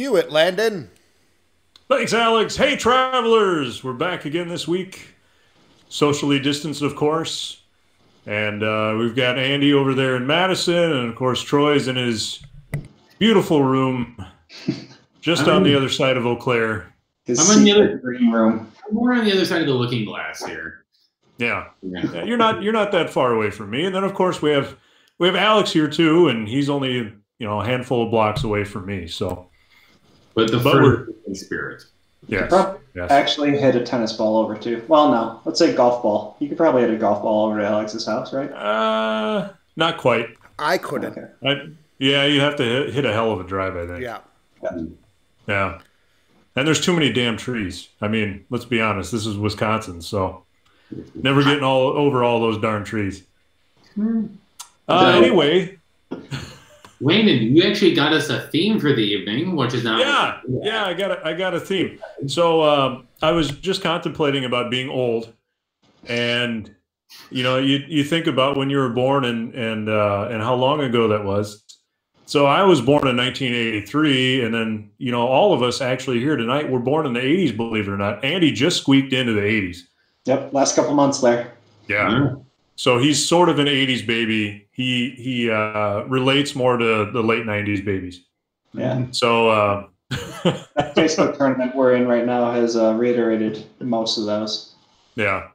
Cue it, Landon. Thanks, Alex. Hey, travelers. We're back again this week. Socially distanced, of course. And we've got Andy over there in Madison. And, of course, Troy's in his beautiful room just on the other side of Eau Claire. I'm in the other green room. I'm more on the other side of the looking glass here. Yeah. You're not that far away from me. And then, of course, we have Alex here, too. And he's only, a handful of blocks away from me. So. But further spirit. Yes. Actually hit a tennis ball over too. Well, no, let's say golf ball. You could probably hit a golf ball over to Alex's house, right? Not quite. I couldn't. Okay. You have to hit a hell of a drive, I think. Yeah. And there's too many damn trees. I mean, let's be honest. This is Wisconsin, so never getting over all those darn trees. Anyway. Landon, you actually got us a theme for the evening, which is not. Yeah, I got a theme. So I was just contemplating about being old, and you think about when you were born and how long ago that was. So I was born in 1983, and then all of us actually here tonight were born in the 80s. Believe it or not, Andy just squeaked into the 80s. Yep, last couple months there. Yeah. So he's sort of an 80s baby. He relates more to the late 90s babies. Yeah. So that Facebook tournament we're in right now has reiterated most of those. Yeah.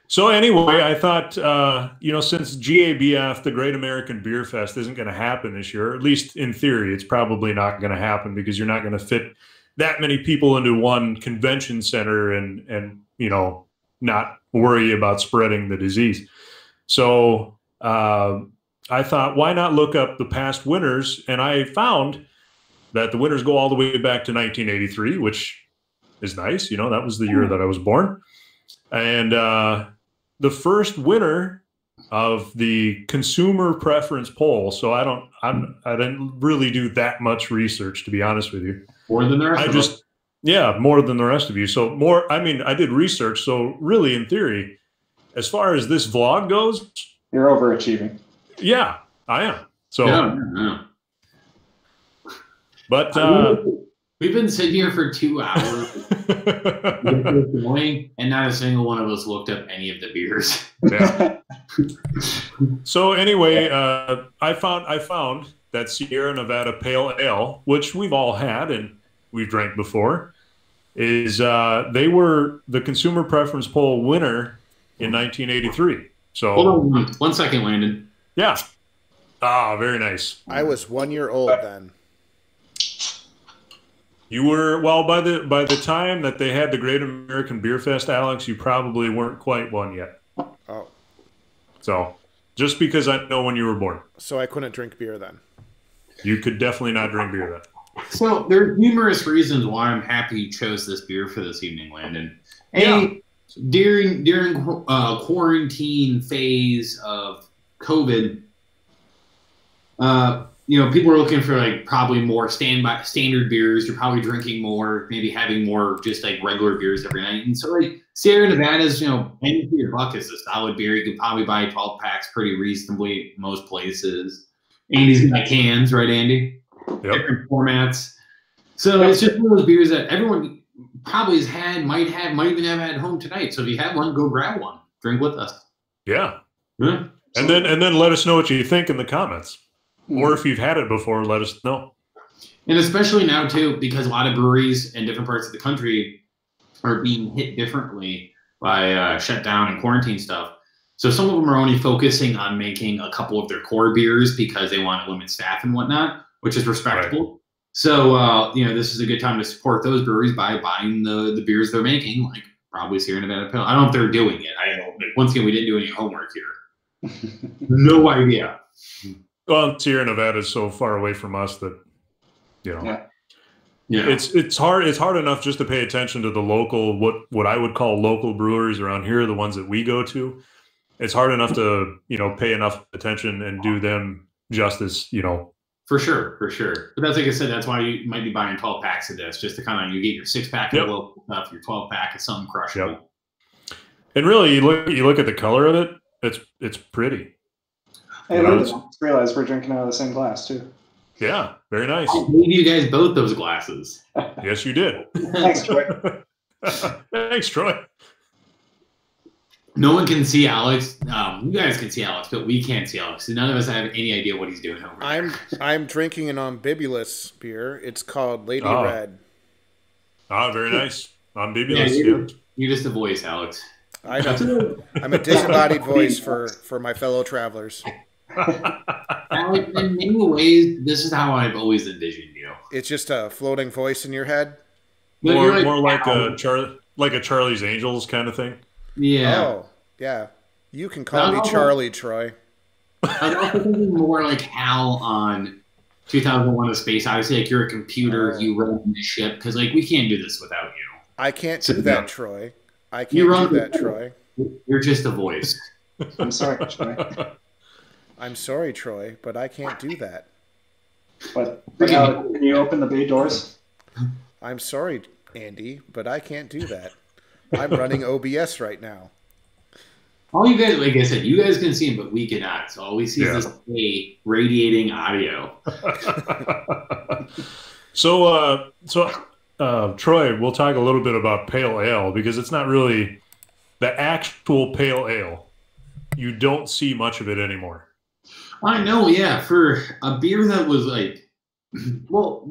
So anyway, I thought, since GABF, the Great American Beer Fest, isn't going to happen this year, at least in theory, it's probably not going to happen because you're not going to fit that many people into one convention center and not worry about spreading the disease. So I thought, why not look up the past winners? And I found that the winners go all the way back to 1983, which is nice. That was the year that I was born. And the first winner of the consumer preference poll. So I didn't really do that much research, to be honest with you. More than the rest of us. Yeah, more than the rest of you. So I did research. So really, in theory, as far as this vlog goes, you're overachieving. Yeah, I am. So, yeah. But we've been sitting here for 2 hours, and not a single one of us looked up any of the beers. Yeah. So anyway, I found that Sierra Nevada Pale Ale, which we've all had and we've drank before, is they were the consumer preference poll winner in 1983. So hold on 1 second, Landon. Yeah. Ah, very nice. I was 1 year old then. You were, well, by the time that they had the Great American Beer Fest, Alex, you probably weren't quite one yet. Oh. So just because I know when you were born. So I couldn't drink beer then. You could definitely not drink beer then. So there are numerous reasons why I'm happy you chose this beer for this evening, Landon. During quarantine phase of COVID, people are looking for probably more standard beers. You're probably drinking more, maybe having more just regular beers every night. And so Sierra Nevada's, penny for your buck is a solid beer. You can probably buy 12 packs pretty reasonably at most places. Andy's got cans, right, Andy? Yep. Different formats. So it's just one of those beers that everyone probably has had, might even have at home tonight. So if you have one, go grab one. Drink with us. Yeah. And then let us know what you think in the comments. Or if you've had it before, let us know. And especially now, too, because a lot of breweries in different parts of the country are being hit differently by shutdown and quarantine stuff. So some of them are only focusing on making a couple of their core beers because they want to limit staff and whatnot, which is respectable. Right. So, this is a good time to support those breweries by buying the beers they're making, like probably Sierra Nevada Pale. I don't know if they're doing it. I don't know. Once again, we didn't do any homework here. No idea. Well, Sierra Nevada is so far away from us that, Yeah. It's hard enough just to pay attention to the local, what I would call local breweries around here, the ones that we go to. It's hard enough to, pay enough attention and do them justice, For sure. But that's like I said, that's why you might be buying 12 packs of this, just to you get your 6-pack of local stuff, your 12-pack of something crushable. Yep. And really, you look at the color of it, it's pretty. And I just realized we're drinking out of the same glass too. Yeah, very nice. I gave you guys both those glasses. Yes, you did. Thanks, Troy. Thanks, Troy. No one can see Alex. You guys can see Alex, but we can't see Alex. So none of us have any idea what he's doing over there. I'm drinking an Ambibulous beer. It's called Lady Oh. Red. Ah, very nice. I'm Yeah, Bibulous. you're just a voice, Alex. I know. I'm a disembodied voice for my fellow travelers. Alex, in many ways, this is how I've always envisioned you. It's just a floating voice in your head. But you're More like "Ow." a Charlie's Angels kind of thing. Yeah. Oh, yeah. You can call me No. Charlie, Troy. I was also thinking more like Hal on 2001: A Space Odyssey. Like you're a computer, Oh. you run the ship because like we can't do this without you. I can't do that, Troy. I You can't run do the- that, Troy. You're just a voice. I'm sorry, Troy. I'm sorry, Troy, but I can't do that. But can you open the bay doors? I'm sorry, Andy, but I can't do that. I'm running OBS right now. All you guys, like I said, you guys can see him, but we cannot. So all we see Yeah. is this radiating audio. So, Troy, we'll talk a little bit about pale ale because it's not really the actual pale ale. You don't see much of it anymore. I know, yeah. For a beer that was like, well,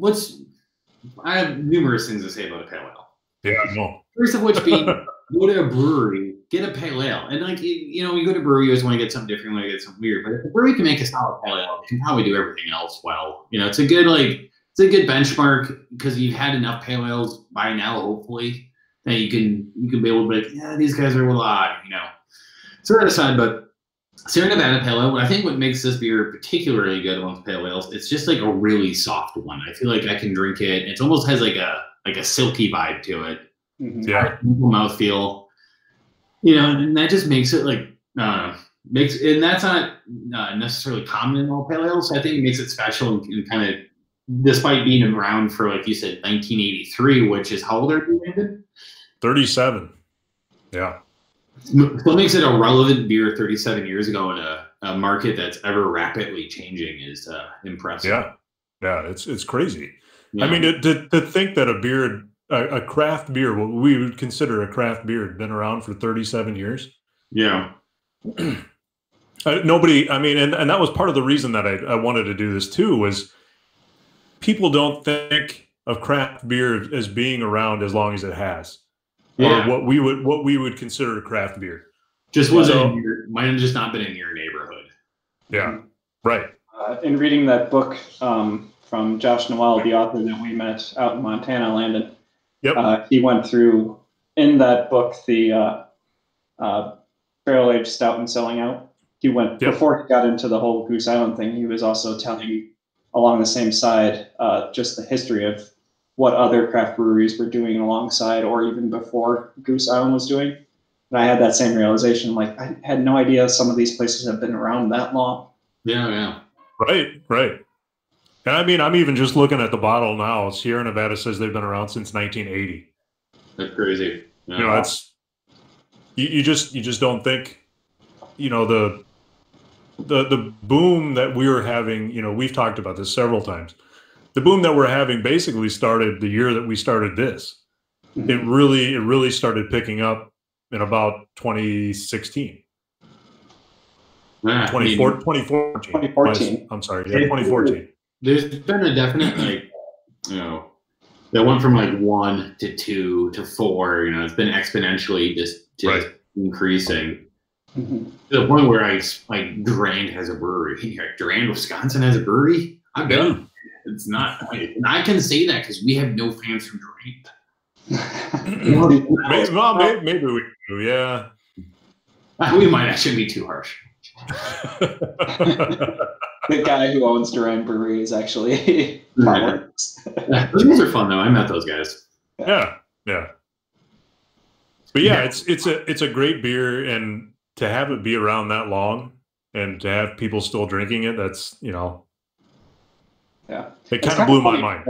I have numerous things to say about a pale ale. Yeah, no. First of which being, go to a brewery, get a pale ale. And like, you go to a brewery, you always want to get something different, you want to get something weird. But if a brewery can make a solid pale ale, they can probably do everything else well. It's a good benchmark because you've had enough pale ales by now, hopefully, that you can be able to be like, yeah, these guys are a little odd, Sort of aside, but Sierra Nevada Pale Ale, I think what makes this beer particularly good amongst pale ales, it's just like a really soft one. I feel like I can drink it. It almost has like a silky vibe to it. Mhm. Yeah. Mouthfeel. And that just makes it like and that's not necessarily common in all pale ales. So I think it makes it special and kind of, despite being around for, like you said, 1983, which is how old are you, Landon? 37. Yeah. What makes it a relevant beer 37 years ago in a market that's ever rapidly changing is impressive. Yeah. Yeah. It's crazy. Yeah. I mean, to think that a craft beer, what we would consider a craft beer, had been around for 37 years. Yeah. Nobody, I mean, and that was part of the reason that I wanted to do this too, was people don't think of craft beer as being around as long as it has. Yeah. Or what we would consider a craft beer. Just might have just not been in your neighborhood. Yeah. Right. In reading that book from Josh Noel, the author that we met out in Montana, Landon, he went through in that book the barrel aged stout and selling out. He went before he got into the whole Goose Island thing. He was also telling along the same side just the history of what other craft breweries were doing alongside or even before Goose Island was doing. And I had that same realization. Like, I had no idea some of these places have been around that long. Yeah. Right. And I mean, I'm even just looking at the bottle now. Sierra Nevada says they've been around since 1980. That's crazy. Yeah. That's you just don't think, the boom that we're having. We've talked about this several times. The boom that we're having basically started the year that we started this. Mm-hmm. It really started picking up in about 2016. 2014. I'm sorry. Yeah, 2014. There's been a definite that went from like 1 to 2 to 4. It's been exponentially just Right. increasing Mm-hmm. to the point where Durand has a brewery. Durand, Wisconsin has a brewery. I've been. It's not. And I can say that because we have no fans from Durand. Maybe we do. Yeah. We might actually be too harsh. The guy who owns Durand Brewery is actually Those guys are fun though. I met those guys. Yeah. But yeah, it's a great beer, and to have it be around that long and to have people still drinking it, that's Yeah. It kind of blew my mind.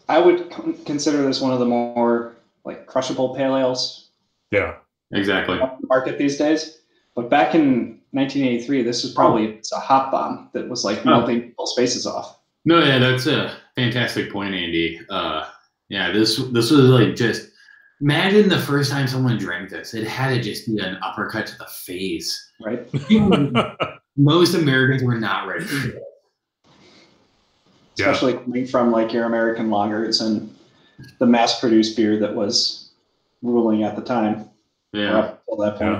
I would consider this one of the more like crushable pale ales. Yeah. Exactly. On the market these days. But back in 1983, this was probably a hop bomb that was like melting people's faces off. No, yeah, that's a fantastic point, Andy. Yeah, this was like just imagine the first time someone drank this. It had to just be an uppercut to the face. Right. Most Americans were not ready for it. Especially coming from like your American lagers and the mass-produced beer that was ruling at the time. Yeah. Up until that point.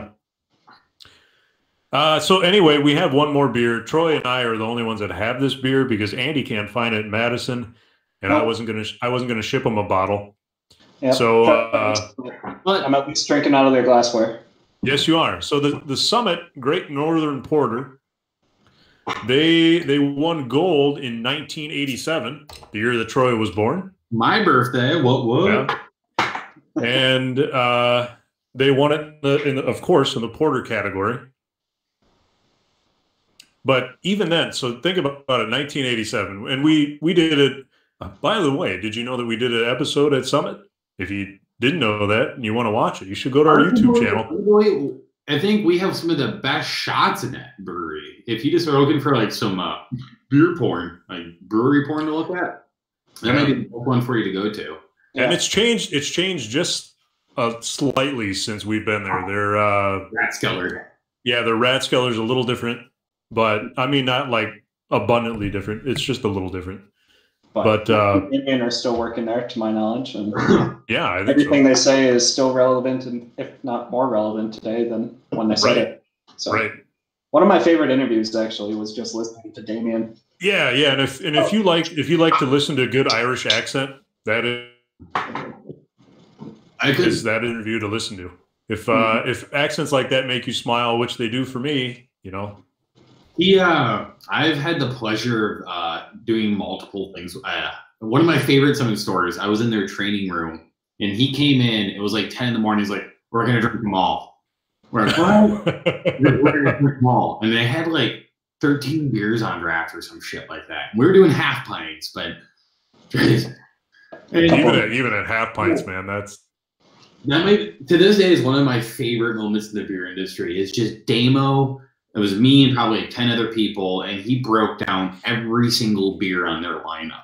Yeah. So anyway, we have one more beer. Troy and I are the only ones that have this beer because Andy can't find it in Madison, and I wasn't gonna ship him a bottle. Yep. So I'm at least drinking out of their glassware. yes, you are. So the Summit Great Northern Porter, they won gold in 1987, the year that Troy was born. My birthday. What? Yeah. And they won it of course in the porter category. But even then, so think about it, 1987, and we did it. By the way, did you know that we did an episode at Summit? If you didn't know that and you want to watch it, you should go to our YouTube channel. I think we have some of the best shots in that brewery. If you just are looking for like some beer porn, like brewery porn to look at, that might be one for you to go to. And it's changed just slightly since we've been there. They're Ratskeller. Yeah, their Ratskeller's a little different, but I mean not like abundantly different. It's just a little different. But Indian are still working there, to my knowledge, and yeah, I think everything they say is still relevant, and if not more relevant today than when they said it. So, one of my favorite interviews actually was just listening to Damien. Yeah, and if you like to listen to a good Irish accent, that is that interview to listen to. If accents like that make you smile, which they do for me, you know. Yeah, I've had the pleasure of doing multiple things. One of my favorite Summit stories, I was in their training room, and he came in. It was like 10 in the morning. He's like, "We're going to drink them all." We're like, "What?" We're going to drink them all. And they had like 13 beers on draft or some shit like that. We were doing half pints, but even at half pints, man, that to this day is one of my favorite moments in the beer industry. It's just Damo. It was me and probably 10 other people, and he broke down every single beer on their lineup.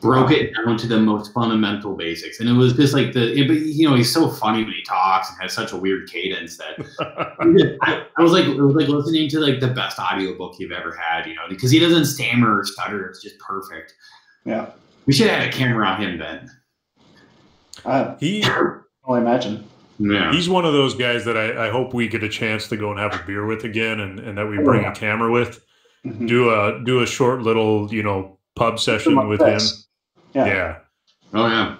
Broke it down to the most fundamental basics. And it was just like he's so funny when he talks and has such a weird cadence that it was like listening to like the best audiobook you've ever had, you know, because he doesn't stammer or stutter. It's just perfect. Yeah. We should have had a camera on him then. I imagine. Yeah. He's one of those guys that I hope we get a chance to go and have a beer with again, and that we bring a camera with, do a short little, you know, pub session with him. Yeah. Oh yeah.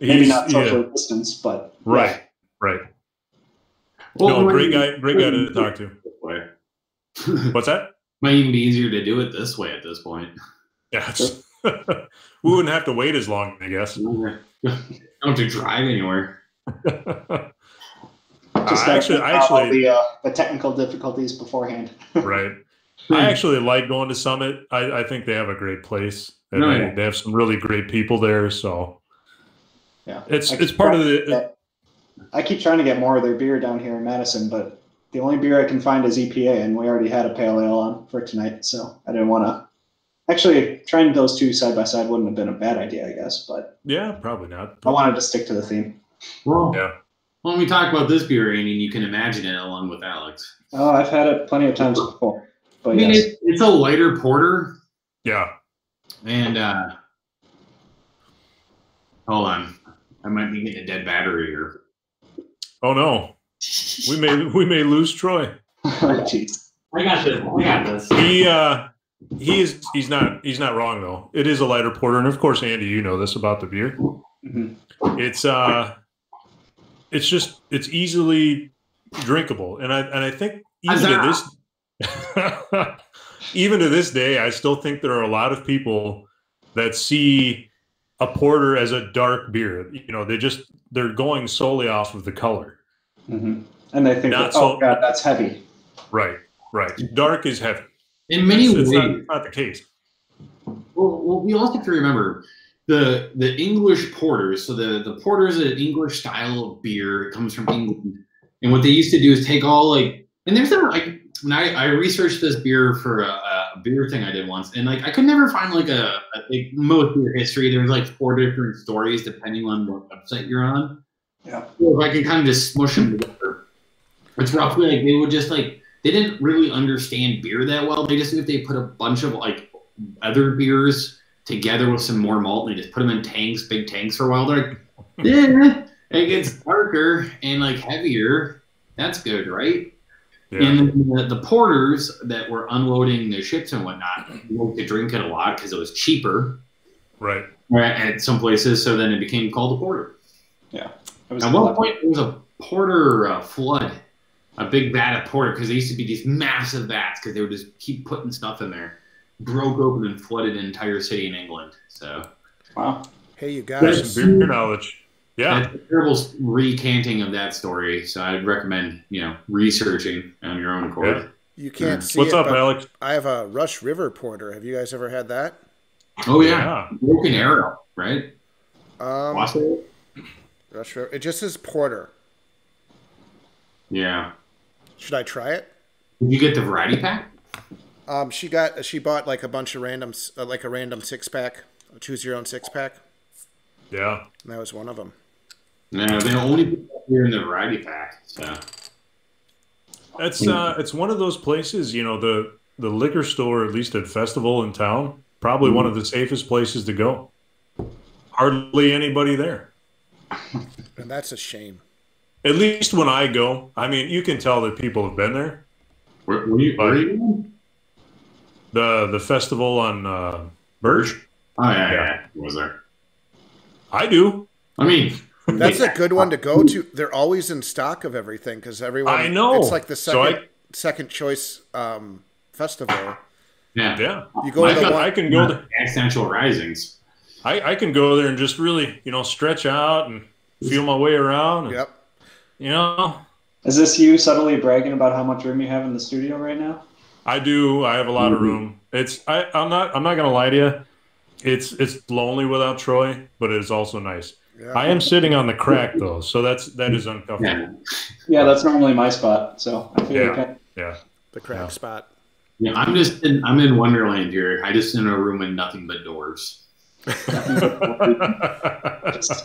Maybe not social distance, but right. Well, no, great guy to talk to. What's that? Might even be easier to do it this way at this point. Yeah. We wouldn't have to wait as long, I guess. Don't have to drive anywhere. The technical difficulties beforehand. Right. I actually like going to Summit. I think they have a great place, and they have some really great people there. So yeah, it's part of the. I keep trying to get more of their beer down here in Madison, but the only beer I can find is EPA, and we already had a pale ale on for tonight, so I didn't want to. Actually, trying those two side by side wouldn't have been a bad idea, I guess. But yeah, probably not. I wanted to stick to the theme. Well, yeah. When we talk about this beer, Andy, you can imagine it along with Alex. Oh, I've had it plenty of times before. But I mean, it's a lighter porter. Yeah. And hold on, I might be getting a dead battery here. Oh no, we may lose Troy. Jeez. I got this. He's not wrong though. It is a lighter porter, and of course, Andy, you know this about the beer. Mm-hmm. It's easily drinkable, and I think even to this day, I still think there are a lot of people that see a porter as a dark beer. You know, they're going solely off of the color, and they think, God, that's heavy. Right. Dark is heavy. In many ways, it's not the case. Well, we also have to remember the English porters. So the porter is an English style of beer. It comes from England, and what they used to do is take all and there's not when I researched this beer for a beer thing I did once, and like I could never find like most beer history. There's like 4 different stories depending on what website you're on. Yeah. So if I can kind of just smush them together, it's roughly like they would just like they didn't really understand beer that well. They just knew if they put a bunch of like other beers together with some more malt, and they just put them in tanks, big tanks for a while. They're like, yeah, it gets darker and like heavier. That's good, right? Yeah. And the porters that were unloading the ships and whatnot liked to drink it a lot because it was cheaper, right? At some places, so then it became called a porter. Yeah. At one point, it was a porter flood, a big vat of porter, because there used to be these massive vats because they would just keep putting stuff in there. Broke open and flooded an entire city in England. So, wow. Hey, you guys, some beer knowledge. Yeah, that's a terrible recanting of that story. So I'd recommend researching on your own accord. Yeah. You can't see What's it, up, but Alex? I have a Rush River Porter. Have you guys ever had that? Oh yeah. Broken Arrow, right? Rush River. It just says porter. Yeah. Should I try it? Did you get the variety pack? She bought like a bunch of random, like a random 6-pack, a choose your own 6-pack. Yeah. And that was one of them. No, they only put that here in the variety pack. So. It's one of those places, the liquor store, at least at Festival in town, probably one of the safest places to go. Hardly anybody there. And that's a shame. At least when I go, I mean, you can tell that people have been there. Where are you? The festival on Birch. Oh yeah. Was there? I do. I mean, that's a good one to go to. They're always in stock of everything because everyone. I know. It's like the second choice festival. Yeah. You go to the one. I can go to Accidental Risings. I can go there and just really, stretch out and feel my way around. And, Yep. Is this you subtly bragging about how much room you have in the studio right now? I do. I have a lot of room. I'm not gonna lie to you. It's lonely without Troy, but it is also nice. Yeah. I am sitting on the crack though, so that is uncomfortable. Yeah, that's normally my spot. So I feel the crack spot. Yeah, I'm in Wonderland here. I just in a room with nothing but doors. Just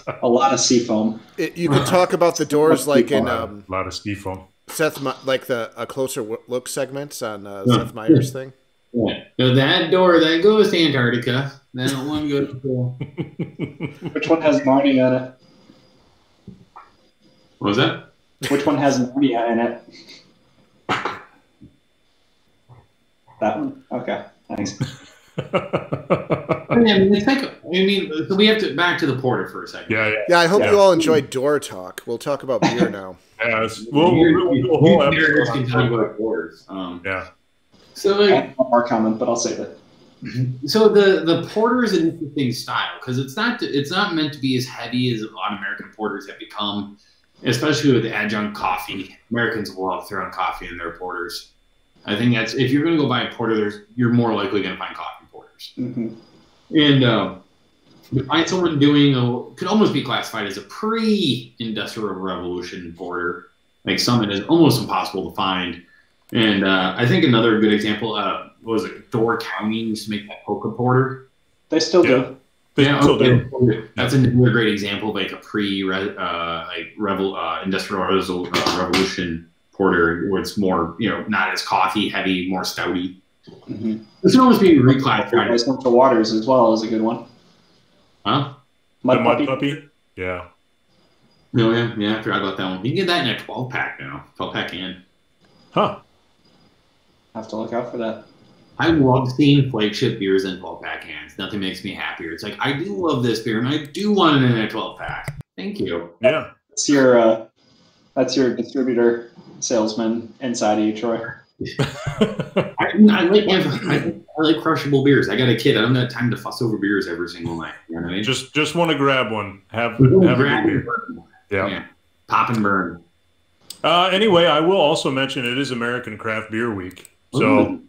a lot of seafoam. You could talk about the doors like in a lot of ski foam. Seth, like a closer look segments on Seth Meyers thing. Yeah. So that door that goes to Antarctica. That one goes to. Which one has Narnia in it? What was that? Which one has Narnia in it? That one. Okay. Thanks. So we have to back to the porter for a second. Yeah. I hope you all enjoyed door talk. We'll talk about beer now. We'll whole episode can talk about porters. So I have one more comment, but I'll save it. So the porter is an interesting style because it's not meant to be as heavy as a lot of American porters have become, especially with adjunct coffee. Americans love throwing coffee in their porters. I think that's if you're going to go buy a porter, you're more likely going to find coffee porters. Mm-hmm. And to find someone doing could almost be classified as a pre-industrial revolution porter, like something that is almost impossible to find. And I think another good example was Door County used to make that Polka porter. They still do. Still do. That's another great example of like a industrial revolution porter, where it's more not as coffee heavy, more stouty. Mm-hmm. This can almost be reclassified. Central Waters as well is a good one. Huh? Mud Puppy. Yeah. No, yeah. I forgot about that one. You can get that in a 12-pack now. 12-pack can. Huh. Have to look out for that. I love seeing flagship beers in 12-pack cans. Nothing makes me happier. It's like, I do love this beer, and I do want it in a 12-pack. Thank you. Yeah. That's your distributor salesman inside of you, Troy. I like crushable beers. I got a kid. I don't have time to fuss over beers every single night. You know what I mean? Just want to grab one. Have a good beer. Yeah. Pop and burn. Anyway, I will also mention it is American Craft Beer Week. So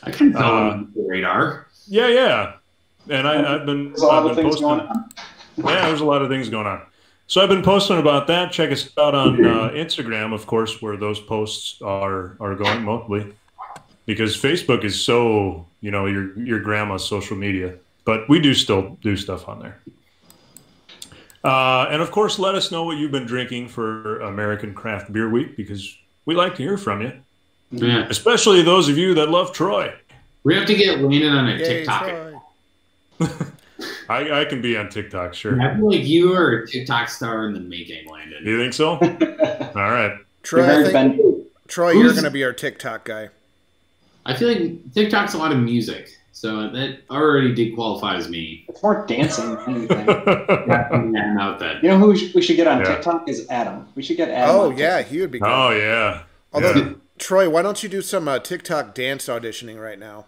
I can tell on the radar. Yeah. And I've been posting. Yeah, there's a lot of things going on. So I've been posting about that. Check us out on Instagram, of course, where those posts are going mostly. because Facebook is so, your grandma's social media. But we do still do stuff on there. And of course, let us know what you've been drinking for American Craft Beer Week, because we like to hear from you. Yeah. Especially those of you that love Troy. We have to get Landon on a TikTok. I can be on TikTok, sure. I feel like you are a TikTok star in the making, Landon. You think so? All right. Troy, you're going to be our TikTok guy. I feel like TikTok's a lot of music, so that already dequalifies me. It's more dancing than anything. Yeah, out that. You know who we should get on TikTok is Adam. We should get Adam. Oh, yeah, he would be good. Oh, yeah. Although, Troy, why don't you do some TikTok dance auditioning right now?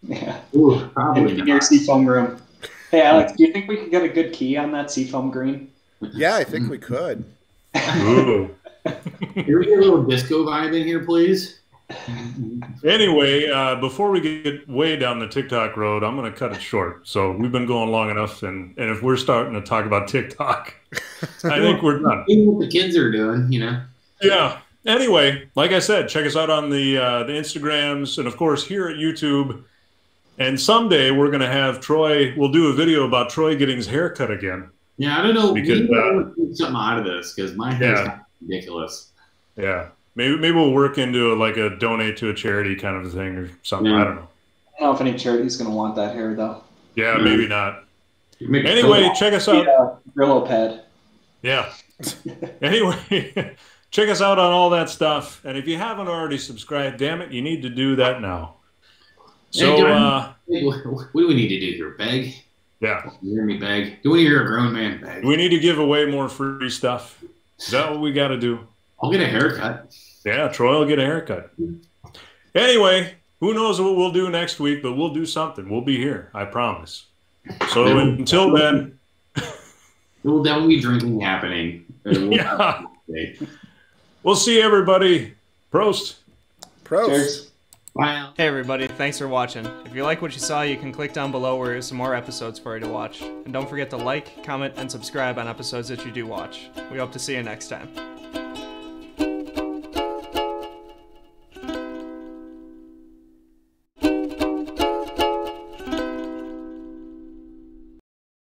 Yeah. Ooh, probably in your seafoam room. Hey, Alex, do you think we could get a good key on that seafoam green? Yeah, I think we could. Ooh. Can we get a little disco vibe in here, please? Anyway, before we get way down the TikTok road, I'm going to cut it short. So we've been going long enough, and if we're starting to talk about TikTok, I think we're done. What the kids are doing, Yeah. Anyway, like I said, check us out on the Instagrams, and of course here at YouTube. And someday we're going to have Troy. We'll do a video about Troy getting his hair cut again. Yeah, I don't know. Because, we need to get something out of this because my hair's ridiculous. Yeah, maybe we'll work into a donate to a charity kind of a thing or something. Yeah. I don't know. I don't know if any charity's going to want that hair though. Yeah, maybe not. Anyway, check us out. Brillo pad. Yeah. Anyway, check us out on all that stuff. And if you haven't already subscribed, damn it, you need to do that now. So, what do we need to do here? Beg? Yeah. You hear me beg? Do we hear a grown man beg? We need to give away more free stuff. Is that what we got to do? I'll get a haircut. Yeah, Troy will get a haircut. Anyway, who knows what we'll do next week, but we'll do something. We'll be here, I promise. So until then. There will definitely be drinking happening. Yeah. We'll see everybody. Prost. Cheers. Bye. Hey everybody, thanks for watching. If you like what you saw, you can click down below where there's some more episodes for you to watch. And don't forget to like, comment, and subscribe on episodes that you do watch. We hope to see you next time.